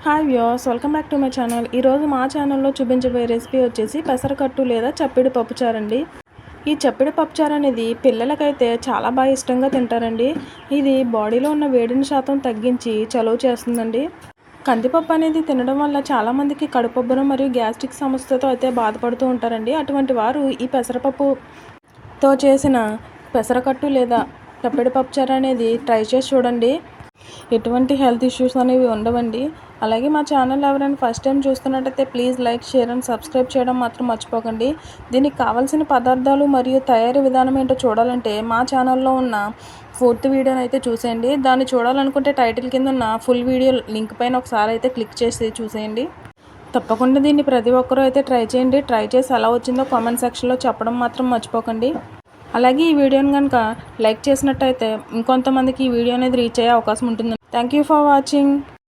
Hi viewers, welcome back to my channel. ఈరోజు మా ఛానల్లో చూపించబోయే రెసిపీ వచ్చేసి పెసరకట్టు లేదా చప్పిడి పప్పుచారు అండి. ఈ చప్పిడి పప్పుచారు అనేది పిల్లలకైతే చాలా బాగా ఇష్టంగా తింటారండి. ఇది బాడీలో ఉన్న వేడిని శాతం తగ్గించి చలువ చేస్తుందండి. కందిపప్పు అనేది తినడం వల్ల చాలామందికి కడుపుబ్బరం మరియు గ్యాస్ట్రిక్ సమస్యతో అయితే బాధపడుతూ ఉంటారండి. అటువంటి వారు ఈ పెసరపప్పుతో చేసిన పెసరకట్టు లేదా చప్పిడి పప్పుచారు అనేది ట్రై చేసి చూడండి. ఎటువంటి హెల్త్ ఇష్యూస్ అనేవి ఉండవండి. అలాగే మా ఛానల్ ఎవరైనా ఫస్ట్ టైం చూస్తున్నట్టయితే please like, share and subscribe చేయడం మాత్రం మర్చిపోకండి. దీనికి కావాల్సిన పదార్థాలు మరియు తయారీ విధానం ఏంటో చూడాలంటే మా ఛానల్లో ఉన్న పూర్తి వీడియోని అయితే చూసేయండి. దాన్ని చూడాలనుకుంటే టైటిల్ కింద ఉన్న ఫుల్ వీడియో లింక్ పైన ఒకసారి అయితే క్లిక్ చేసి చూసేయండి. తప్పకుండా దీన్ని ప్రతి ఒక్కరూ అయితే ట్రై చేయండి. ట్రై చేసి ఎలా వచ్చిందో కామెంట్ సెక్షన్లో చెప్పడం మాత్రం మర్చిపోకండి. అలాగే ఈ వీడియోని కనుక లైక్ చేసినట్టయితే ఇంకొంతమందికి ఈ వీడియో అనేది రీచ్ అయ్యే అవకాశం ఉంటుంది. Thank you for watching.